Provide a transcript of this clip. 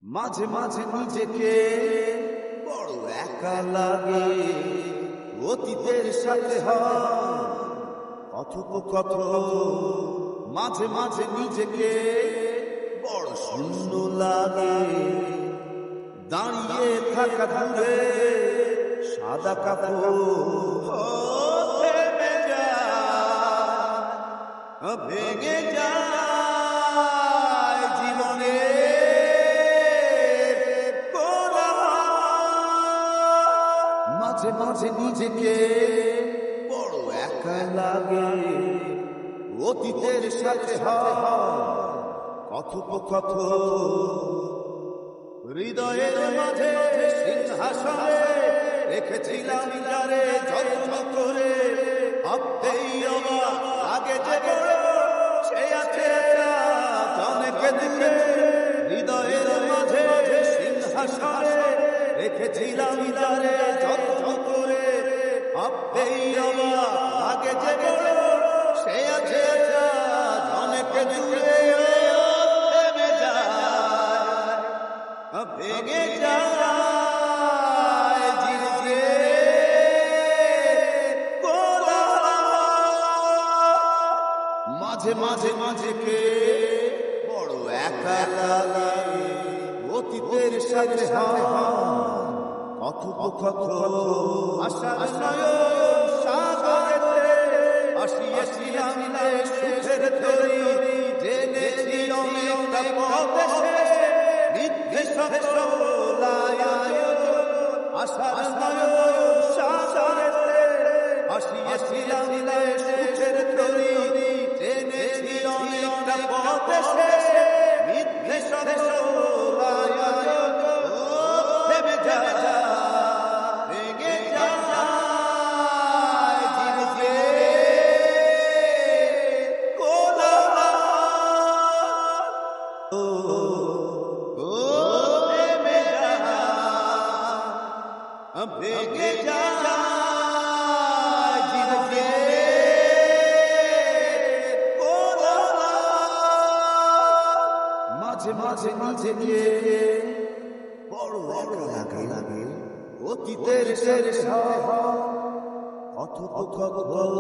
মাঝে মাঝে নিজেকে বড় একা লাগে, অতীতের সাথে কথোপকথন। মাঝে মাঝে নিজেকে বড় শূন্য লাগে, দাঁড়িয়ে থাকা দূরে সাদা কাপড় থেমে যায়, ভেঙে যায় জীবনে। মাঝে মাঝে নিজেকে বড় একা লাগে, অতীতের সাথে কথোপকথন। হৃদয়ের মাঝে সিংহাসনে রেখেছিলাম যারে যত্ন করে, ভাবতেই অবাক লাগে যে বড় সে আছে অনেকে দূরে। হৃদয়ের মাঝে সিংহাসনে রেখেছিলাম যারে যত্ন করে, ভাবতেই অবাক লাগে যে বড় সে আছে অনেকে দূরে। ভেঙে যায় জীবনে মাঝে মাঝে মাঝেকে বড় একা লাগে, অতীতের সাথে কথোপকথন। আশার নয়ন সাগরেতে আসিয়াছিলাম সুখের তরি, জেনেছি অনেকটা পথ শেষে মিথ্যে সকল আয়োজন। আশার নয়ন সাগরেতে আসিয়াছিলাম সুখের তরি, জেনেছি অনেকটা পথ শেষে মিথ্যে সকল আয়োজন। থেমে যায়, ভেঙে যায় জীবনে ভেঙে যায় জীবনে। মাঝে মাঝে নিজেকে বড় একা লাগে, অতীতের শেষ কথোপকথন।